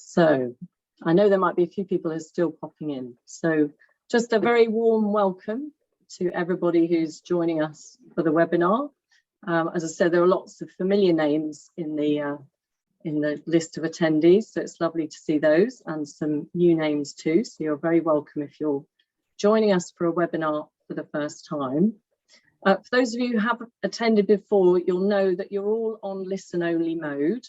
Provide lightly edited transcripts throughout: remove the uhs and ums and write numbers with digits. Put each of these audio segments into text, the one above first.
So I know there might be a few people who are still popping in. So just a very warm welcome to everybody who's joining us for the webinar. As I said, there are lots of familiar names in the list of attendees, so it's lovely to see those, and some new names too. So you're very welcome if you're joining us for a webinar for the first time. For those of you who have attended before, you'll know that you're all on listen-only mode,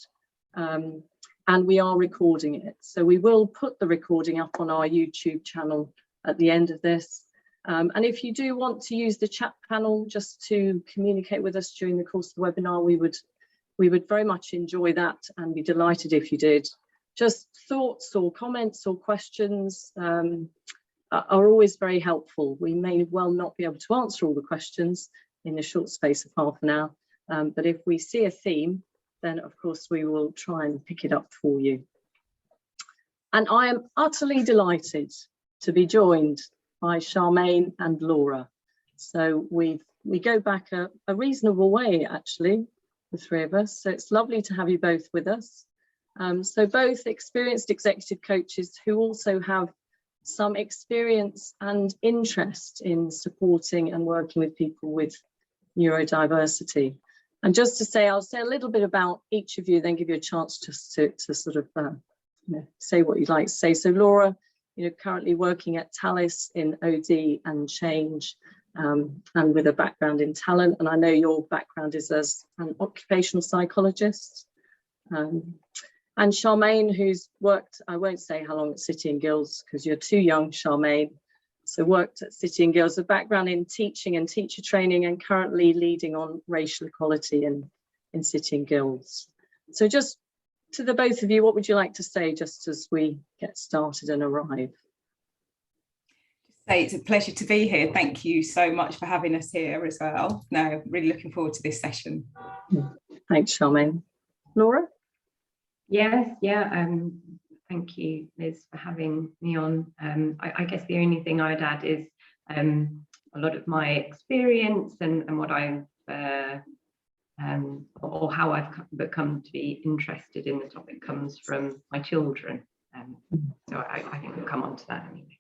and we are recording it. So we will put the recording up on our YouTube channel at the end of this. And if you do want to use the chat panel just to communicate with us during the course of the webinar, we would very much enjoy that and be delighted if you did. Just thoughts or comments or questions are always very helpful. We may well not be able to answer all the questions in a short space of half an hour, but if we see a theme, then of course we will try and pick it up for you. And I am utterly delighted to be joined by Charmain and Laura. So we go back a reasonable way, actually, the three of us. So it's lovely to have you both with us. So both experienced executive coaches who also have some experience and interest in supporting and working with people with neurodiversity. And just to say, I'll say a little bit about each of you, then give you a chance just to sort of say what you'd like to say. So Laura, currently working at Talis in OD and change, and with a background in talent. And I know your background is as an occupational psychologist. And Charmain, who's worked, I won't say how long at City and Guilds because you're too young, Charmain. So worked at City and Guilds, a background in teaching and teacher training, and currently leading on racial equality in City and Guilds. So just to the both of you, what would you like to say just as we get started and arrive? It's a pleasure to be here. Thank you so much for having us here as well. No, really looking forward to this session. Thanks, Charmain. Laura? Yes, yeah, thank you, Liz, for having me on. I guess the only thing I'd add is a lot of my experience and what I've or how I've become to be interested in the topic comes from my children. So I think we'll come on to that anyway.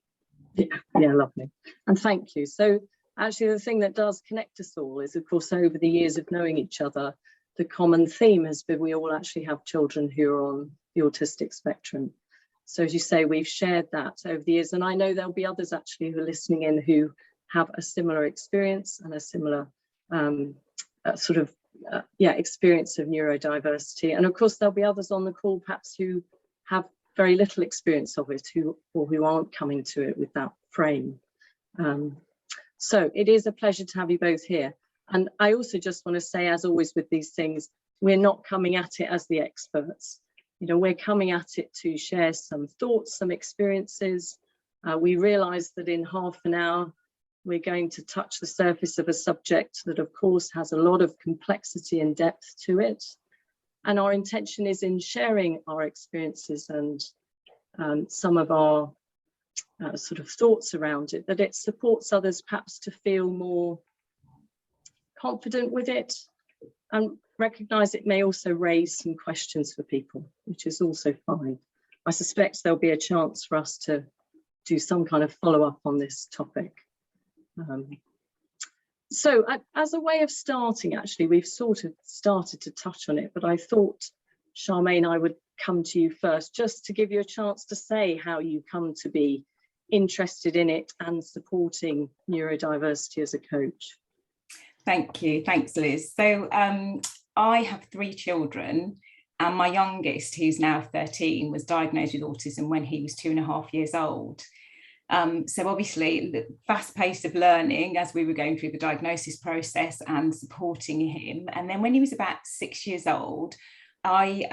Yeah, lovely. And thank you. So actually the thing that does connect us all is, of course, over the years of knowing each other, the common theme has been we all actually have children who are on the autistic spectrum. So as you say, we've shared that over the years, and I know there'll be others actually who are listening in who have a similar experience and a similar experience of neurodiversity. And of course, there'll be others on the call perhaps who have very little experience of it, who aren't coming to it with that frame. So it is a pleasure to have you both here. And I also just want to say, as always with these things, we're not coming at it as the experts. We're coming at it to share some thoughts, some experiences. We realise that in half an hour, we're going to touch the surface of a subject that, of course, has a lot of complexity and depth to it. And our intention is in sharing our experiences and some of our sort of thoughts around it, that it supports others perhaps to feel more confident with it, and recognise it may also raise some questions for people, which is also fine. I suspect there'll be a chance for us to do some kind of follow-up on this topic. So as a way of starting, actually, we've sort of started to touch on it, but I thought, Charmain, I would come to you first, just to give you a chance to say how you come to be interested in it and supporting neurodiversity as a coach. Thank you. Thanks, Liz. So I have 3 children, and my youngest, who's now 13, was diagnosed with autism when he was 2.5 years old. So obviously the fast pace of learning as we were going through the diagnosis process and supporting him. And then when he was about 6 years old, I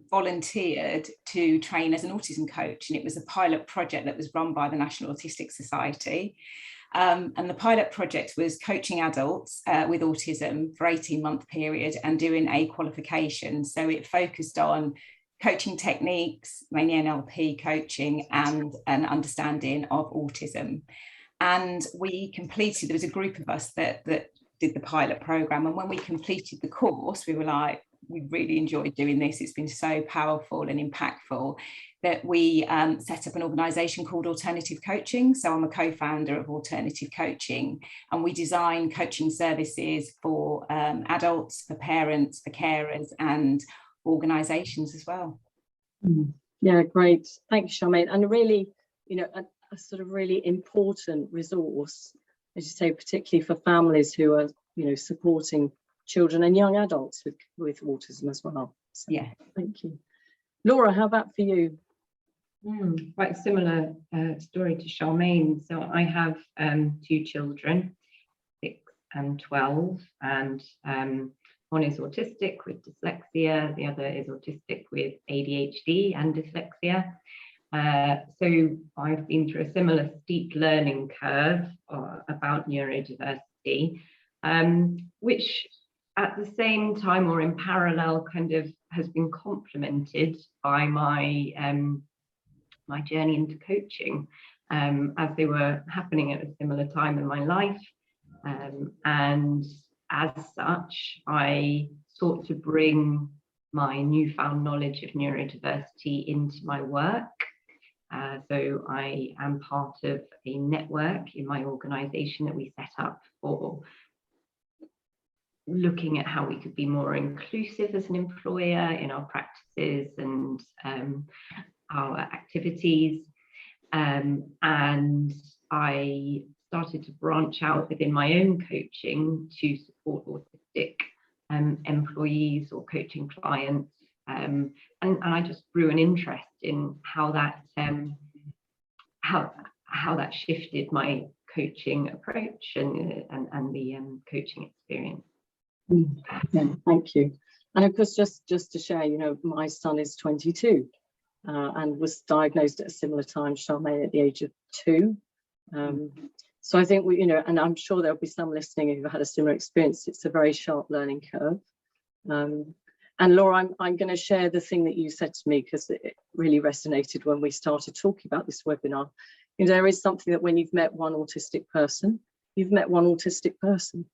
volunteered to train as an autism coach, and it was a pilot project that was run by the National Autistic Society. And the pilot project was coaching adults with autism for 18-month period and doing a qualification. So it focused on coaching techniques, mainly NLP coaching, and an understanding of autism. And we completed, there was a group of us that did the pilot program. And when we completed the course, we were like, we really enjoyed doing this, it's been so powerful and impactful, that we set up an organisation called Alternative Coaching. So I'm a co-founder of Alternative Coaching, and we design coaching services for adults, for parents, for carers, and organisations as well. Yeah, great. Thank you, Charmain. And really, you know, a sort of really important resource, as you say, particularly for families who are, you know, supporting children and young adults with autism as well. So, yeah, thank you. Laura, how about for you? Quite a similar story to Charmain. So I have 2 children, 6 and 12, and one is autistic with dyslexia, the other is autistic with ADHD and dyslexia. So I've been through a similar steep learning curve about neurodiversity, which at the same time or in parallel kind of has been complemented by my my journey into coaching, as they were happening at a similar time in my life. And as such, I sought to bring my newfound knowledge of neurodiversity into my work. So I am part of a network in my organisation that we set up for looking at how we could be more inclusive as an employer in our practices and our activities. And I started to branch out within my own coaching to support autistic employees or coaching clients. And I just grew an interest in how that shifted my coaching approach and the coaching experience. Yeah, thank you. And of course, just to share, you know, my son is 22 and was diagnosed at a similar time, Charmain, at the age of 2. So I think we, you know, and I'm sure there'll be some listening who've had a similar experience. It's a very sharp learning curve. And Laura, I'm going to share the thing that you said to me, because it really resonated when we started talking about this webinar. You know, there is something that when you've met one autistic person, you've met one autistic person.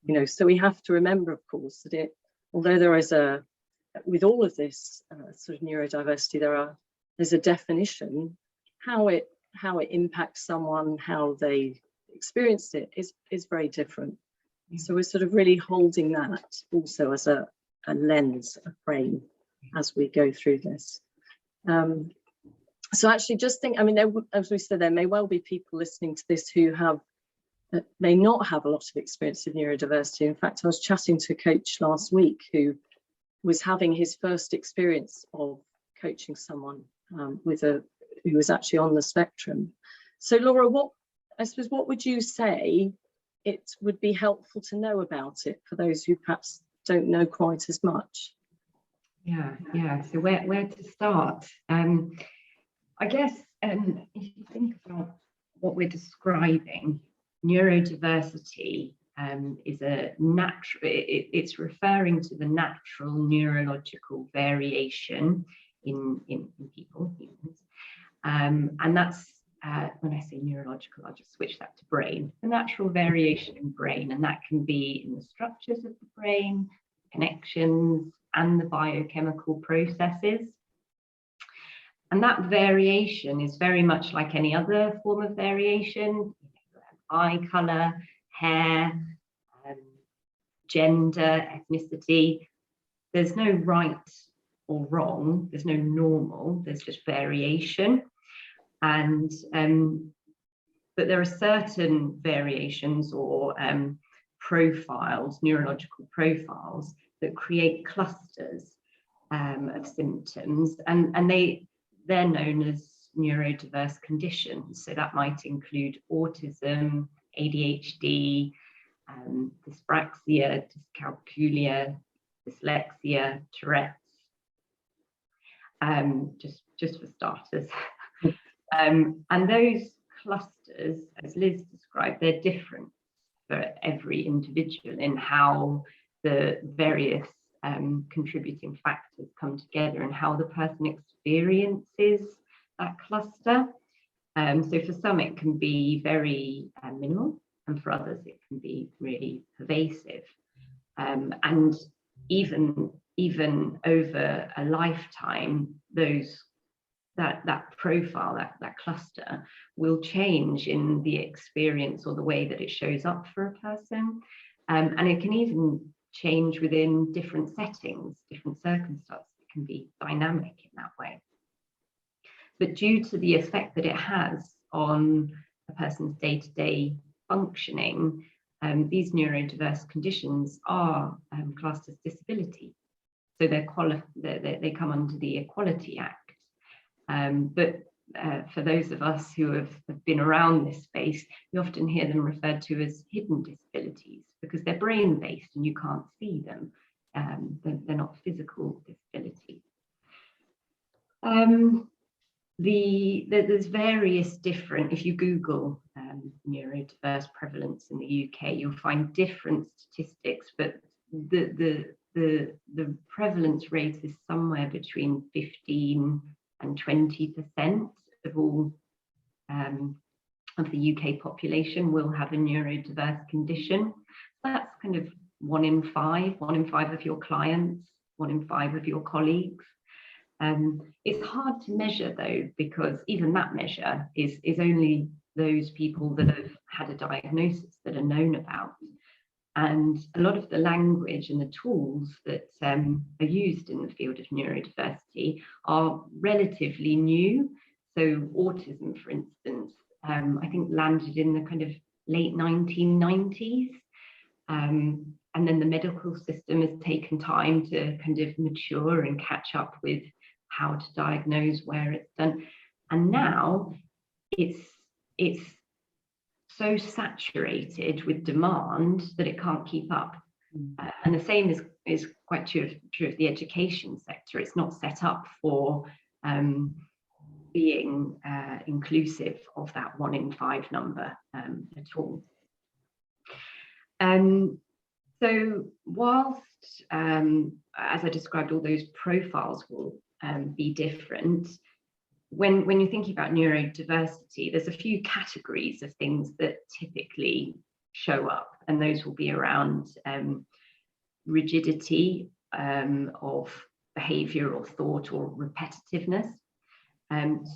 You know, so we have to remember, of course, that it, although there is with all of this sort of neurodiversity, there's a definition. How it impacts someone, how they experienced it is very different. So we're sort of really holding that also as a lens, a frame, as we go through this. So actually, just think, I mean, as we said, there may well be people listening to this who may not have a lot of experience of neurodiversity. In fact, I was chatting to a coach last week who was having his first experience of coaching someone who was actually on the spectrum. So Laura, what would you say it would be helpful to know about it for those who perhaps don't know quite as much? Yeah. So where to start? I guess if you think about what we're describing, neurodiversity is a natural. It's referring to the natural neurological variation in people, humans, and that's when I say neurological, I'll just switch that to brain. The natural variation in brain, and that can be in the structures of the brain, connections, and the biochemical processes. And that variation is very much like any other form of variation: eye color, hair, gender, ethnicity. There's no right or wrong, there's no normal, there's just variation. And but there are certain variations or profiles, neurological profiles, that create clusters of symptoms, and they're known as neurodiverse conditions. So that might include autism, ADHD, dyspraxia, dyscalculia, dyslexia, Tourette's, just for starters. And those clusters, as Liz described, they're different for every individual in how the various contributing factors come together and how the person experiences that cluster. So for some it can be very minimal, and for others it can be really pervasive. And even even over a lifetime, that profile, that cluster will change in the experience or the way that it shows up for a person. And it can even change within different settings, different circumstances. It can be dynamic in that way. But due to the effect that it has on a person's day-to-day functioning, these neurodiverse conditions are classed as disability. So they come under the Equality Act. But for those of us who have been around this space, we often hear them referred to as hidden disabilities because they're brain-based and you can't see them. They're not physical disabilities. There's various different, if you Google neurodiverse prevalence in the UK, you'll find different statistics, but the prevalence rate is somewhere between 15 and 20% of all of the UK population will have a neurodiverse condition. That's kind of 1 in 5 of your clients, 1 in 5 of your colleagues. It's hard to measure though, because even that measure is only those people that have had a diagnosis that are known about. And a lot of the language and the tools that are used in the field of neurodiversity are relatively new. So autism, for instance, I think landed in the kind of late 1990s. And then the medical system has taken time to kind of mature and catch up with how to diagnose, where it's done. And now it's so saturated with demand that it can't keep up. And the same is quite true of the education sector. It's not set up for being inclusive of that 1 in 5 number at all. So whilst, as I described, all those profiles will be different, when you're thinking about neurodiversity, there's a few categories of things that typically show up, and those will be around rigidity of behavior or thought or repetitiveness,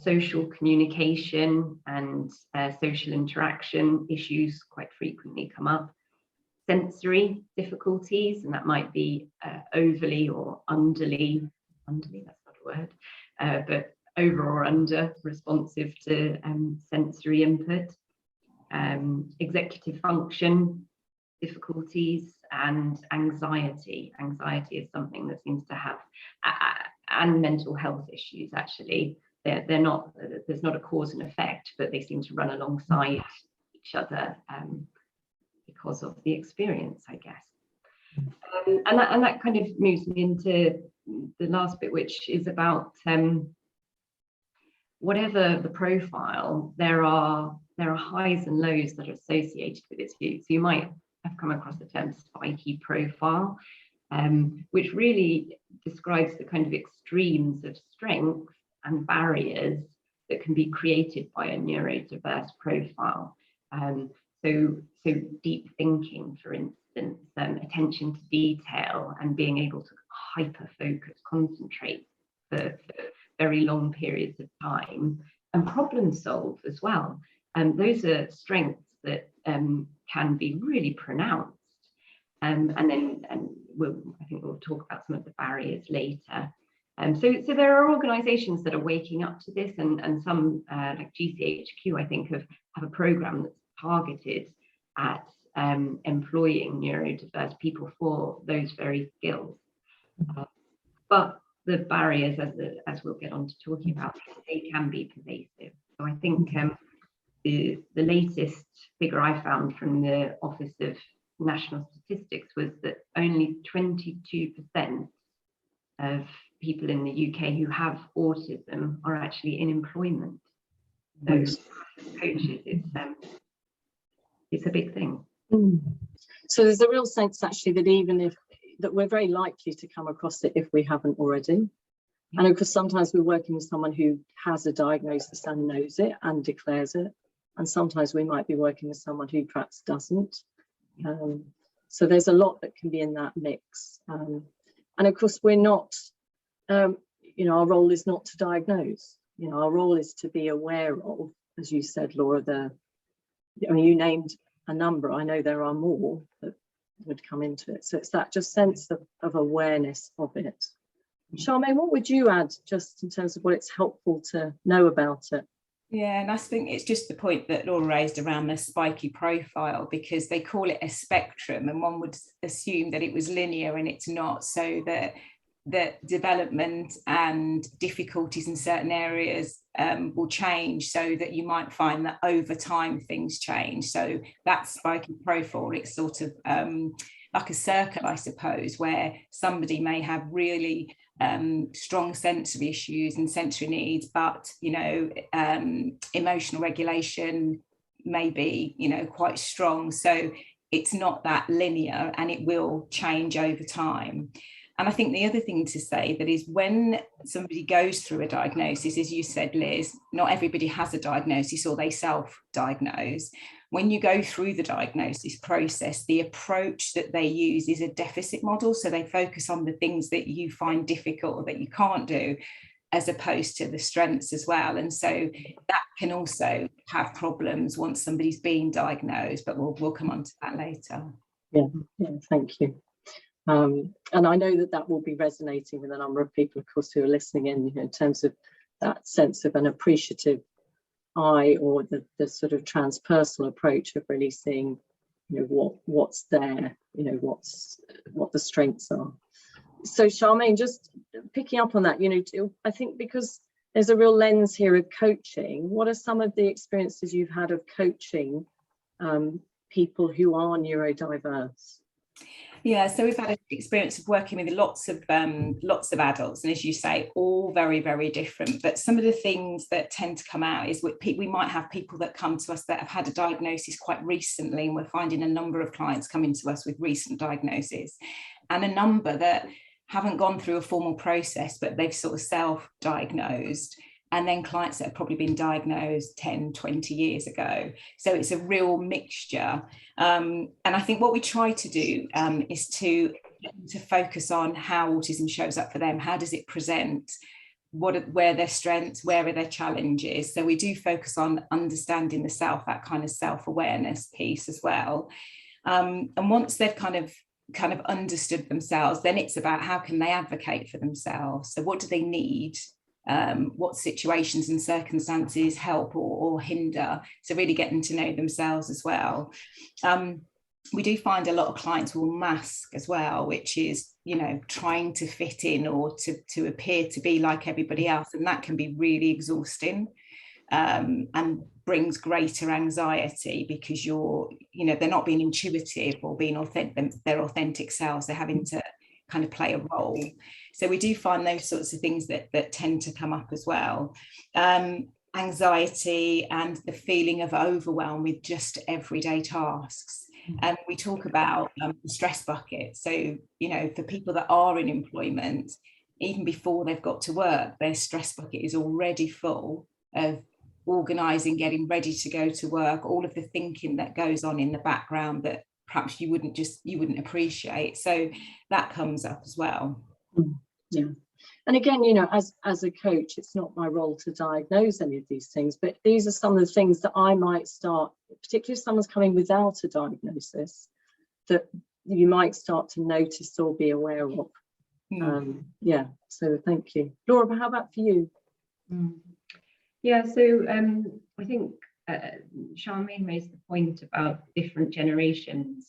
social communication and social interaction issues quite frequently come up, sensory difficulties, and that might be overly or underly, that's not a word, but over or under responsive to sensory input, executive function difficulties, and anxiety. Anxiety is something that seems to have, and mental health issues actually. They're not, there's not a cause and effect, but they seem to run alongside each other because of the experience, I guess. And that kind of moves me into the last bit, which is about whatever the profile, there are highs and lows that are associated with it too. So you might have come across the term spiky profile, which really describes the kind of extremes of strength and barriers that can be created by a neurodiverse profile. So deep thinking, for instance, attention to detail and being able to hyper-focus, concentrate for very long periods of time, and problem solve as well. And those are strengths that can be really pronounced. And I think we'll talk about some of the barriers later. So there are organisations that are waking up to this, and some like GCHQ, I think, have a programme that's targeted at employing neurodiverse people for those very skills. But the barriers, as we'll get on to talking about, they can be pervasive. So I think the latest figure I found from the Office of National Statistics was that only 22% of people in the UK who have autism are actually in employment. So coaches, it's a big thing. So there's a real sense actually that that we're very likely to come across it if we haven't already. And of course, sometimes we're working with someone who has a diagnosis and knows it and declares it. And sometimes we might be working with someone who perhaps doesn't. So there's a lot that can be in that mix. And And of course, we're not, you know, our role is not to diagnose. You know, our role is to be aware of, as you said, Laura, I mean, you named a number. I know there are more that would come into it. So it's that just sense of awareness of it. Charmain, what would you add just in terms of what it's helpful to know about it? Yeah, and I think it's just the point that Laura raised around the spiky profile, because they call it a spectrum, and one would assume that it was linear, and it's not. So that development and difficulties in certain areas will change, so that you might find that over time things change. So that spiky profile, it's sort of like a circle, I suppose, where somebody may have really strong sensory issues and sensory needs, but, you know, emotional regulation may be, you know, quite strong. So it's not that linear, and it will change over time. And I think the other thing to say that is, when somebody goes through a diagnosis, as you said, Liz, not everybody has a diagnosis or they self-diagnose. When you go through the diagnosis process, the approach that they use is a deficit model. So they focus on the things that you find difficult or that you can't do, as opposed to the strengths as well. And so that can also have problems once somebody's been diagnosed, but we'll come on to that later. Yeah, thank you. And I know that will be resonating with a number of people, of course, who are listening in, you know, in terms of that sense of an appreciative eye, or the sort of transpersonal approach of really seeing, you know, what's there, you know, what the strengths are. So Charmain, just picking up on that, you know, I think because there's a real lens here of coaching, what are some of the experiences you've had of coaching people who are neurodiverse? Yeah, so we've had an experience of working with lots of adults, and as you say, all very, very different. But some of the things that tend to come out is we might have people that come to us that have had a diagnosis quite recently, and we're finding a number of clients coming to us with recent diagnoses, and a number that haven't gone through a formal process, but they've sort of self-diagnosed. And then clients that have probably been diagnosed 10, 20 years ago. So it's a real mixture. And I think what we try to do is to focus on how autism shows up for them. How does it present? Where are their strengths? Where are their challenges? So we do focus on understanding the self, that kind of self-awareness piece as well. And once they've kind of understood themselves, then it's about how can they advocate for themselves? So what do they need? What situations and circumstances help or hinder, so really getting to know themselves as well. We do find a lot of clients will mask as well, which is, you know, trying to fit in or to appear to be like everybody else, and that can be really exhausting and brings greater anxiety, because they're not being intuitive or being their authentic selves. They're having to kind of play a role. So we do find those sorts of things that tend to come up as well. Anxiety and the feeling of overwhelm with just everyday tasks. And we talk about the stress bucket. So, you know, for people that are in employment, even before they've got to work, their stress bucket is already full of organising, getting ready to go to work, all of the thinking that goes on in the background that perhaps you wouldn't appreciate. So that comes up as well. Yeah. And again, you know, as a coach, it's not my role to diagnose any of these things, but these are some of the things that I might start, particularly if someone's coming without a diagnosis, that you might start to notice or be aware of. Yeah, so thank you. Laura, how about for you? Yeah, so I think Charmain raised the point about different generations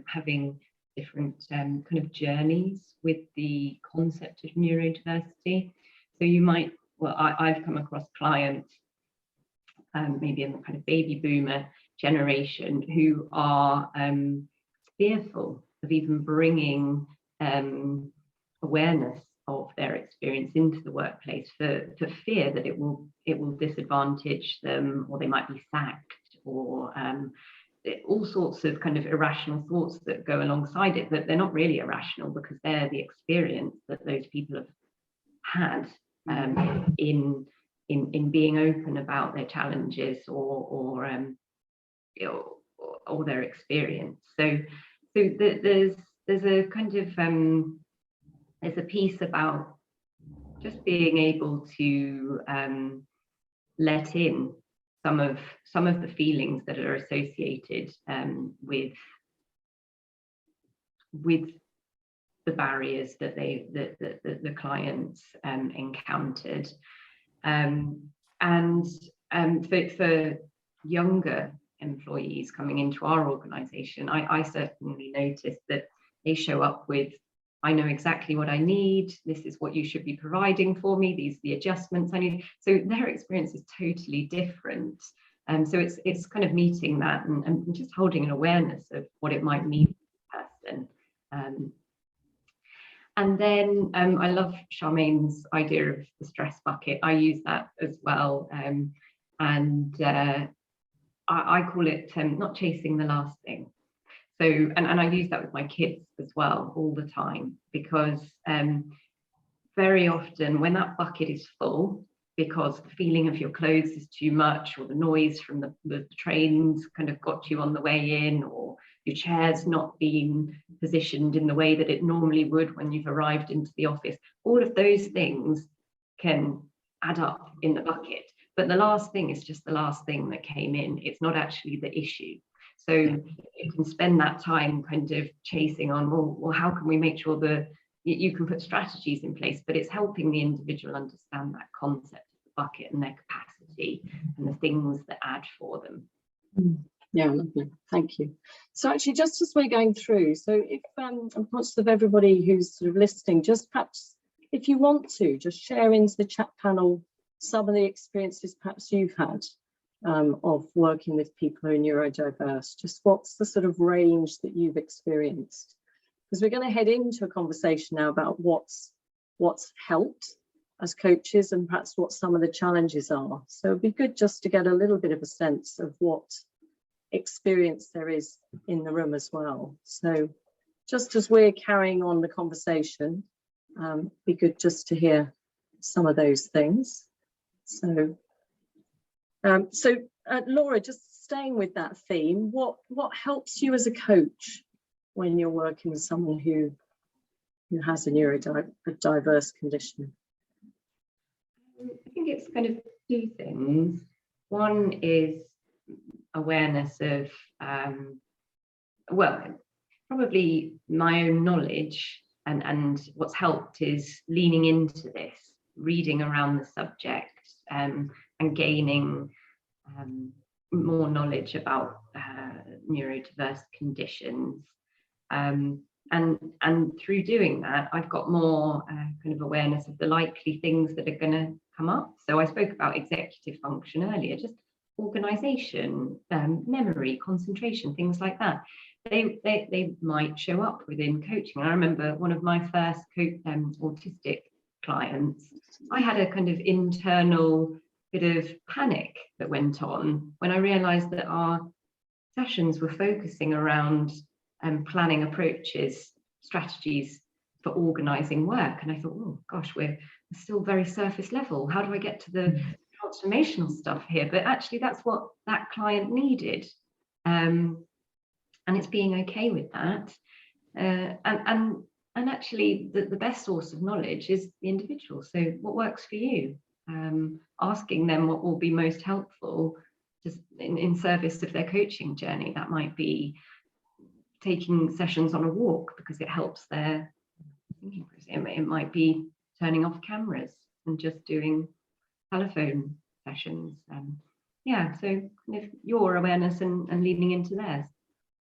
having different kind of journeys with the concept of neurodiversity. So you might, well, I've come across clients maybe in the kind of baby boomer generation who are fearful of even bringing awareness of their experience into the workplace for fear that it will disadvantage them, or they might be sacked, or all sorts of kind of irrational thoughts that go alongside it, that they're not really irrational because they're the experience that those people have had in being open about their challenges or their experience. So there's a kind of there's a piece about just being able to let in some of the feelings that are associated with the barriers that the clients encountered, and for younger employees coming into our organisation, I certainly noticed that they show up with, I know exactly what I need, this is what you should be providing for me, these are the adjustments I need. So their experience is totally different. So it's kind of meeting that and just holding an awareness of what it might mean for the person. And then I love Charmain's idea of the stress bucket. I use that as well. I call it not chasing the last thing. So, and I use that with my kids as well all the time, because very often when that bucket is full, because the feeling of your clothes is too much, or the noise from the trains kind of got you on the way in, or your chair's not been positioned in the way that it normally would when you've arrived into the office, all of those things can add up in the bucket. But the last thing is just the last thing that came in. It's not actually the issue. So you can spend that time kind of chasing on, well, how can we make sure that you can put strategies in place, but it's helping the individual understand that concept of the bucket and their capacity and the things that add for them. Yeah, lovely. Thank you. So actually, just as we're going through, so if I'm conscious of everybody who's sort of listening, just perhaps if you want to just share into the chat panel some of the experiences perhaps you've had of working with people who are neurodiverse, just what's the sort of range that you've experienced? Because we're going to head into a conversation now about what's helped as coaches and perhaps what some of the challenges are. So it'd be good just to get a little bit of a sense of what experience there is in the room as well. So just as we're carrying on the conversation, be good just to hear some of those things. So Laura, just staying with that theme, what helps you as a coach when you're working with someone who has a neurodiverse condition? I think it's kind of two things. One is awareness of, well, probably my own knowledge, and what's helped is leaning into this, reading around the subject, and gaining more knowledge about neurodiverse conditions. And through doing that, I've got more kind of awareness of the likely things that are going to come up. So I spoke about executive function earlier, just organisation, memory, concentration, things like that. They might show up within coaching. I remember one of my first autistic clients, I had a kind of internal bit of panic that went on when I realised that our sessions were focusing around planning approaches, strategies for organising work. And I thought, oh gosh, we're still very surface level. How do I get to the transformational stuff here? But actually that's what that client needed. And it's being okay with that. And actually the best source of knowledge is the individual. So what works for you? Asking them what will be most helpful just in service of their coaching journey. That might be taking sessions on a walk because it helps their thinking process. It might be turning off cameras and just doing telephone sessions. Yeah, so kind of your awareness and leaning into theirs.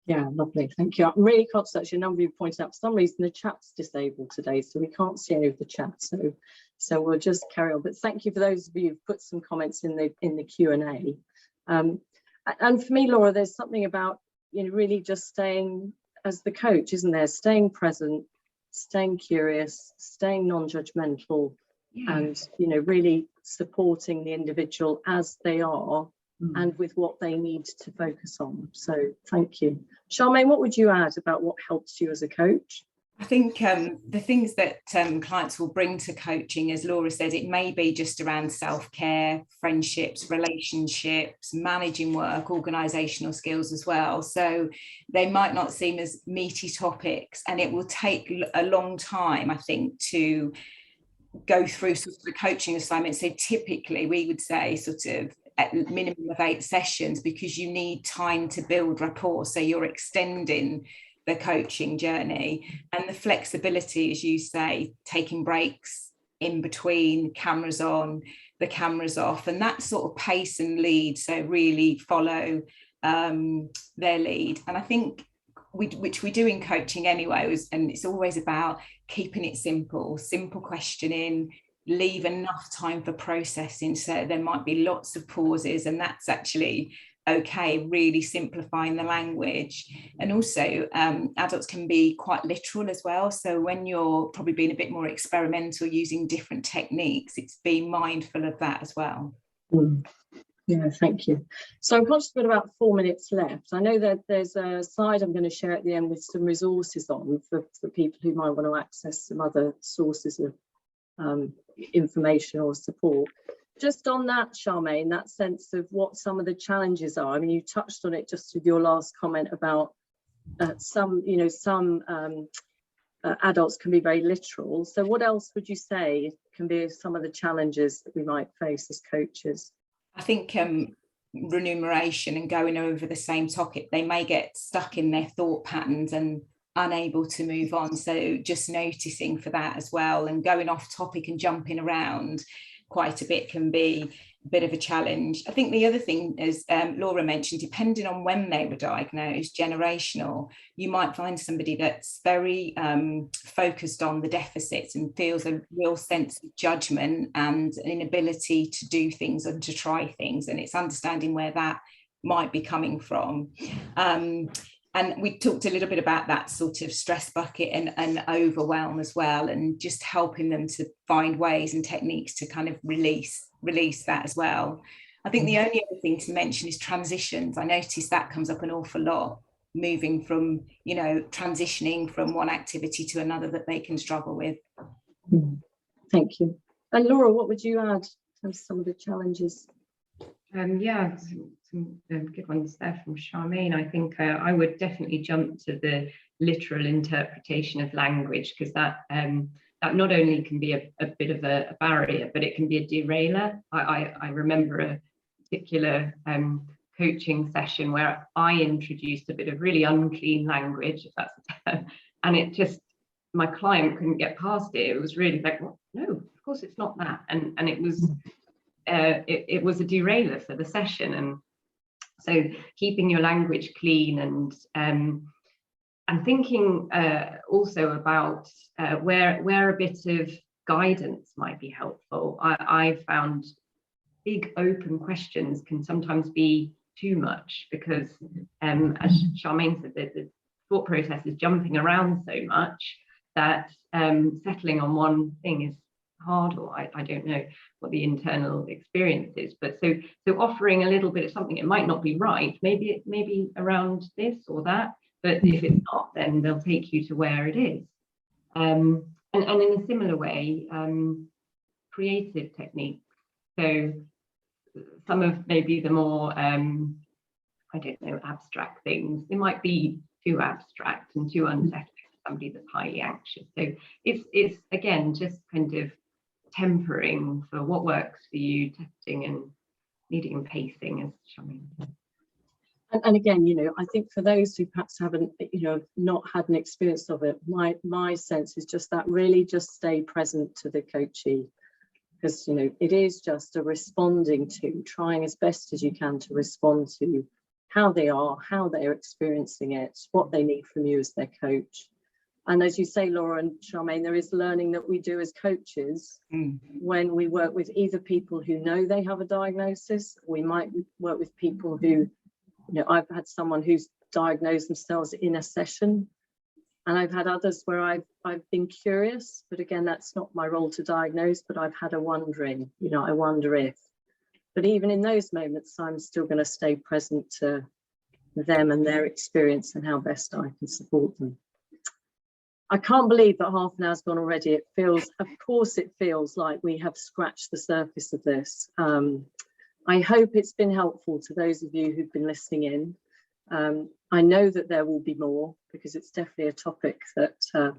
Yeah, lovely. Thank you. I'm really conscious, actually, a number of you pointed out, for some reason the chat's disabled today, so we can't see any of the chat. So we'll just carry on. But thank you for those of you who've put some comments in the Q&A. And for me, Laura, there's something about, really just staying as the coach, isn't there? Staying present, staying curious, staying non-judgmental, and really supporting the individual as they are. And with what they need to focus on. So thank you. Charmain, what would you add about what helps you as a coach? I think the things that clients will bring to coaching, as Laura said, it may be just around self-care, friendships, relationships, managing work, organisational skills as well. So they might not seem as meaty topics, and it will take a long time, I think, to go through sort of the coaching assignment. So typically we would say sort of at minimum of 8 sessions, because you need time to build rapport. So you're extending the coaching journey, and the flexibility, as you say, taking breaks in between, cameras on, the cameras off, and that sort of pace and lead. So really follow their lead. And I think which we do in coaching anyway, and it's always about keeping it simple questioning, leave enough time for processing. So there might be lots of pauses, and that's actually okay, really simplifying the language. And also adults can be quite literal as well. So when you're probably being a bit more experimental, using different techniques, it's being mindful of that as well. Yeah, thank you. So I've got just got about 4 minutes left. I know that there's a slide I'm going to share at the end with some resources on for people who might want to access some other sources of information or support. Just on that, Charmain, that sense of what some of the challenges are. I mean, you touched on it just with your last comment about some adults can be very literal. So what else would you say can be some of the challenges that we might face as coaches? I think remuneration and going over the same topic, they may get stuck in their thought patterns and unable to move on. So just noticing for that as well, and going off topic and jumping around quite a bit can be a bit of a challenge. I think the other thing, as Laura mentioned, depending on when they were diagnosed, generational, you might find somebody that's very focused on the deficits and feels a real sense of judgment and an inability to do things and to try things, and it's understanding where that might be coming from. And we talked a little bit about that sort of stress bucket and overwhelm as well, and just helping them to find ways and techniques to kind of release that as well. I think the only other thing to mention is transitions. I notice that comes up an awful lot, moving from, transitioning from one activity to another that they can struggle with. Thank you. And Laura, what would you add to some of the challenges? Yeah, some good ones there from Charmain. I think I would definitely jump to the literal interpretation of language, because that not only can be a bit of a barrier, but it can be a derailer. I remember a particular coaching session where I introduced a bit of really unclean language, if that's a term, and it just, my client couldn't get past it. It was really like, well, no, of course it's not that, and it was. It was a derailer for the session. And so keeping your language clean, and thinking also about where a bit of guidance might be helpful. I found big open questions can sometimes be too much, because as Charmain said, the thought process is jumping around so much that settling on one thing is hard, or I don't know what the internal experience is, but so offering a little bit of something. It might not be right, maybe around this or that, but if it's not, then they'll take you to where it is. And in a similar way, creative techniques. So some of maybe the more I don't know, abstract things, they might be too abstract and too unsettling for somebody that's highly anxious. So it's again just kind of tempering for what works for you, testing and needing and pacing, as Charmain said. And again, I think for those who perhaps haven't, not had an experience of it, my sense is just that really just stay present to the coachee, because it is just a responding to, trying as best as you can to respond to how they are, how they're experiencing it, what they need from you as their coach. And as you say, Laura and Charmain, there is learning that we do as coaches when we work with either people who know they have a diagnosis. We might work with people who, I've had someone who's diagnosed themselves in a session, and I've had others where I've been curious, but again, that's not my role to diagnose, but I've had a wondering, I wonder if. But even in those moments, I'm still going to stay present to them and their experience and how best I can support them. I can't believe that half an hour's gone already. It feels, of course, it feels like we have scratched the surface of this. I hope it's been helpful to those of you who've been listening in. I know that there will be more, because it's definitely a topic that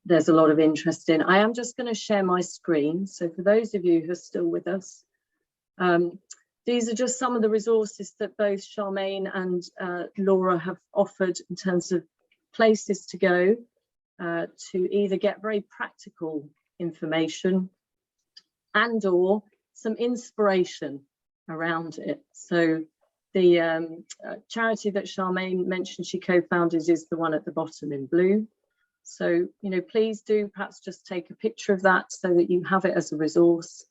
there's a lot of interest in. I am just going to share my screen. So for those of you who are still with us, these are just some of the resources that both Charmain and Laura have offered in terms of places to go to either get very practical information and or some inspiration around it. So the charity that Charmain mentioned she co-founded is the one at the bottom in blue. So, you know, please do perhaps just take a picture of that so that you have it as a resource.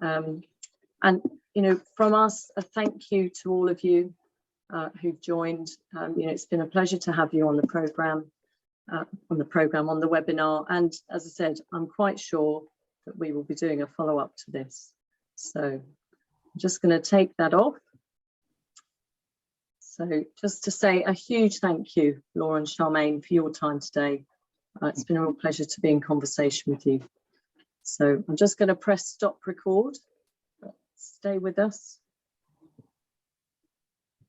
And, you know, from us, a thank you to all of you who've joined. You know, it's been a pleasure to have you on the programme, on the webinar. And as I said, I'm quite sure that we will be doing a follow-up to this. So I'm just going to take that off. So just to say a huge thank you, Laura and Charmain, for your time today. It's been a real pleasure to be in conversation with you. So I'm just going to press stop record. Stay with us.